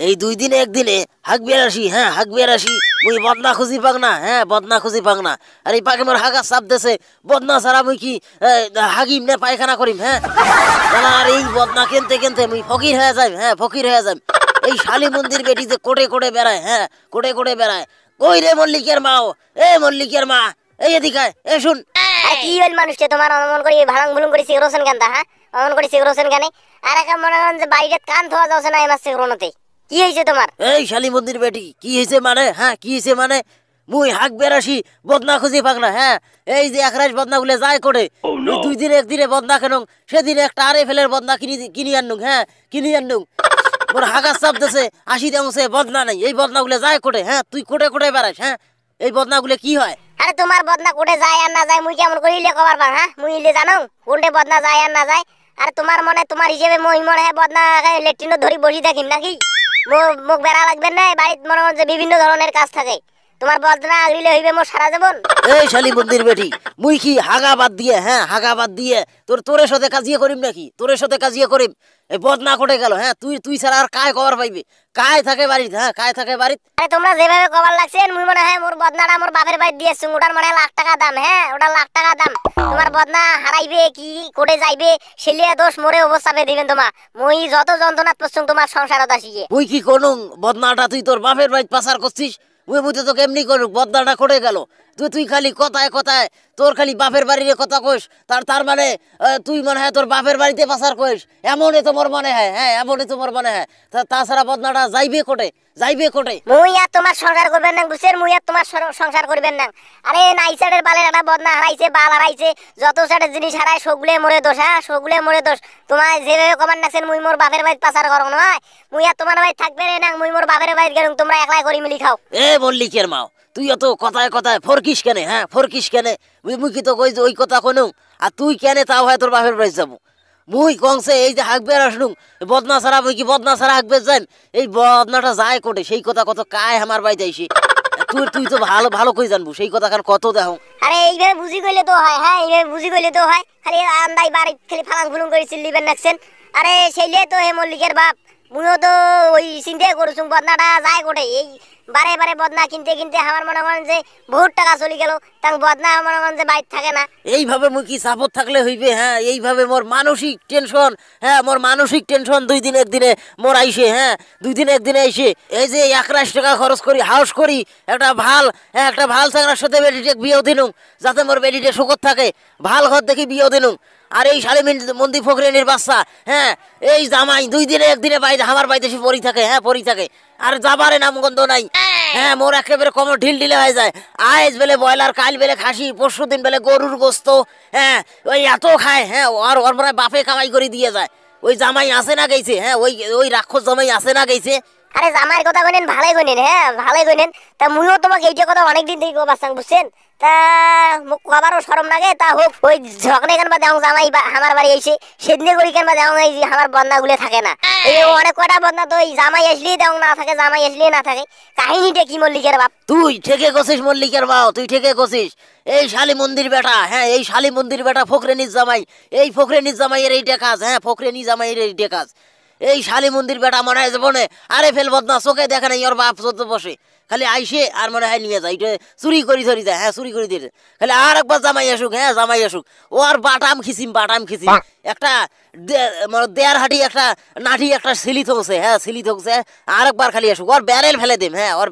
এই 2 দিনে একদিনে হাগবিয়ার আসি, হ্যাঁ হাগবিয়ার আসি। মুই বদনা খুঁজি পাক না, হ্যাঁ বদনা খুঁজি পাক না। আর এই পাকে মোর হাগা চাপ দেছে, বদনা ছাড়া মুই কি হাগিম না পায়খানা করিম? হ্যাঁ আর এই বদনা কেনতে কেনতে মুই ফকির হয়ে যাই, হ্যাঁ ফকির হয়ে যাই। এই শালি মন্দির বেটি যে কোটে কোটে বেড়ায়, হ্যাঁ কোটে কোটে বেড়ায়। কই রে মল্লিকের মাও, এ মল্লিকের মা, এই এদিকে এ শুন। কি হইল মানুষকে তোমার অমন করে ভালাং ভুলুং করে সিগরোসেন কেন? হ্যাঁ অমন করে সিগরোসেন কেন? আর একটা মনে করেন যে বাইরে কান ধোয়া যাচ্ছে না এমার সিগরোনতে। কি হয়েছে তোমার? এই শালি মন্দির বেটি কি হয়েছে মানে? হ্যাঁ কি হয়েছে মানে? মুই হাক বেরাসি বদনা খুঁজি পাক না। হ্যাঁ এই যে একরাশ বদনা গুলো যায় করে, 2 দিনে একদিনে বদনা কেন? সেদিন একটা আরে ফেলের বদনা কিনি আনুক, হ্যাঁ কিনি আনুক। মোর হাগার চাপ দেছে 80 দেছে বদনা নাই, এই বদনা গুলো যায় কোটে? হ্যাঁ তুই কোটে কোটে বেড়াস, হ্যাঁ এই বদনা গুলো কি হয়? আরে তোমার বদনা কোটে যায় আর না যায় মুই কেমন করে ইলে কবার পার? হ্যাঁ মুই ইলে জানো কোনটে বদনা যায় আর না যায়? আর তোমার মনে তোমার হিসেবে মই মনে হয় বদনা লেট্রিনও ধরি বসি থাকিম নাকি? মুখ বেড়া লাগবে না, বাড়িতে মনে হয় যে বিভিন্ন ধরনের কাজ থাকে। তোমার বদনা আগলিলে হইবে মোর সারা জীবন। এই শালি মন্দির বেটি মুই কি হাগা বাদ দিয়ে, হ্যাঁ হাগা বাদ দিয়ে তোরে সাথে কাজিয়ে করিম নাকি? তোরে সাথে কাজিয়ে করিম? এই বদনা কোটে গেল? হ্যাঁ তুই ছাড়া আর কায় কবার পাইবে? কায় থাকে বাড়িতে? হ্যাঁ কায় থাকে বাড়িতে? আরে তোমরা যেভাবে কবার লাগছেন মুই মনে হয় মোর বদনাটা মোর বাপের বাড়ি দিয়েছি, ওটার মনে হয় লাখ টাকা দাম। হ্যাঁ ওটা লাখ টাকা দাম। তোমার বদনা হারাইবে কি কোটে যাইবে সেলিয়া দোষ মোরে অবস্থাবে দিবেন তোমার। মুই যত যন্ত্রণা পছন্দ তোমার সংসারত আসিয়ে। মুই কি করুম? বদনাটা তুই তোর বাপের বাড়ি পাচার করছিস? মুই তো কেমনি করুক? বদনাটা কোটে গেল? তুই খালি কথায় কথায় তোর খালি বাপের বাড়ির কথা কইস, তার মানে তুই মনে হয় তোর বাপের বাড়িতে পাচার কইস, এমনই তোমার মনে হয়? হ্যাঁ এমনই তোমার মনে হয়? তাছাড়া বদনাটা যাইবে কোটে? যাইবে কোটে? মুই আর তোমার সংসার করবেন না বুঝছেন? মুই আর তোমার সংসার করবেন না। আরে নাইসারের বালের একটা বদনা হারাইছে, বাল হারাইছে, যত সাটের জিনিস হারায় সবগুলো মরে দোষ। হ্যাঁ সবগুলো মরে দোষ। তোমার যেভাবে কমান নাছেন মুই মোর বাপের বাড়ি পাচার করো না, মুই আর তোমার বাড়ি থাকবে না, মুই মোর বাপের বাড়ি গেলুম, তোমরা একলাই করি মিলি খাও। এ মল্লিকের মাও তুই অত কথায় কথায় ফরকিস কেন? হ্যাঁ ফরকিস কেন? মুই কি তো কই যে ওই কথা কোনো? আর তুই কেন তাও হয় তোর বাপের বাড়ি যাবো? মুই কংসে এই যে হাঁকবের আসলুম বদনা ছাড়া, মুই কি বদনা ছাড়া হাঁকবে যাই? এই বদনাটা যায় কোটে সেই কথা কত কায় আমার বাড়িতে আইসি? তুই তো ভালো ভালো কই জানবো সেই কথা খান কত দেখো। আরে এইভাবে বুঝি কইলে তো হয়? হ্যাঁ এইভাবে বুঝি কইলে তো হয়? খালি আন্দাই বাড়ি খালি ফালাং ফুলুং করে চিল্লিবেন নাকছেন। আরে সেইলে তো হে মল্লিকের বাপ, মুইও তো ওই চিন্তা করছুম বদনাটা যায় কোটে। এই বারে বারে বদনা কিনতে কিনতে আমার মনে করেন যে বহুত টাকা চলে গেল, তাং বদনা মনে করেন যে বাইর থাকে না। এইভাবে মুই কি চাপত থাকলে হইবে? হ্যাঁ এইভাবে মোর মানসিক টেনশন, হ্যাঁ মোর মানসিক টেনশন 2 দিন একদিনে মোর আইসে। হ্যাঁ 2 দিন একদিনে আইসে এই যে 1 লাখ টাকা খরচ করি, হাউস করি একটা ভাল চাকরার সাথে বেটিটে বিয়েও দিনুম, যাতে মোর বেটিটে সুখত থাকে, ভাল ঘর দেখি বিয়েও দিনুম। আর এই শালি মন্দির ফকরেনির বাচ্চা, হ্যাঁ এই জামাই 2 দিনে একদিনে বাইরে আমার বাড়িতে এসে পড়ি থাকে, হ্যাঁ পড়ি থাকে, আর যাবারে নামগন্ধ নাই। হ্যাঁ মোর একেবারে কমর ঢিলে হয়ে যায়। আজ বেলে ব্রয়লার, কাল বেলে খাসি, পরশু দিন বেলে গরুর গোস্ত, হ্যাঁ ওই এত খায়। হ্যাঁ ওর মনে বাপে কামাই করে দিয়ে যায়। ওই জামাই আসে না গেছে? হ্যাঁ ওই রাক্ষস জামাই আসে না গেছে? আরে জামাইয়ের কথা কইনেন ভালোই কইনেন, হ্যাঁ ভালোই কইনেন। তা মুইও তোমাকে এইটা কথা অনেকদিন থেকে কবাসাং বুঝছেন। তা মুখ কবারও শরম লাগে। তা হোক ওই ঝকনে কেন বা দেও জামাই আমার বাড়ি আইছে, সেদিনে করি কেন বা দেও এই আমার বন্যা গুলো থাকে না। এই অনেক কটা বন্যা তো এই জামাই আসলেই দেও না থাকে, জামাই আসলেই না থাকে। কাহিনীটা কি মল্লিকের বাপ? তুই ঠেকে গছিস মল্লিকের বাও, তুই ঠেকে গছিস। এই শালি মন্দির বেটা, হ্যাঁ এই শালি মন্দির বেটা ফকরেনির জামাই, এই ফকরেনির জামাইয়ের এইটা কাজ। হ্যাঁ ফকরেনি জামাইয়ের এইটা কাজ। এই শালি মন্দির বেটা মনে হয় জীবনে আরে ফেল বদনা চোখে দেখে নাই ওর বাপ চোদ্দ বসে, খালি আইসে আর মনে হয় নিয়ে যায়, এটা চুরি করি ধরি যায়। হ্যাঁ চুরি করে দিয়ে খালি আর একবার জামাই আসুক, হ্যাঁ জামাই আসুক, ও আর বাটাম খিচিম একটা দেয়ার হাঁটি একটা নাঠি একটা সিলি থকছে, হ্যাঁ সিলি থকছে, আর একবার খালি আসুক, ওর ব্যারেল ফেলে দিম। হ্যাঁ ওর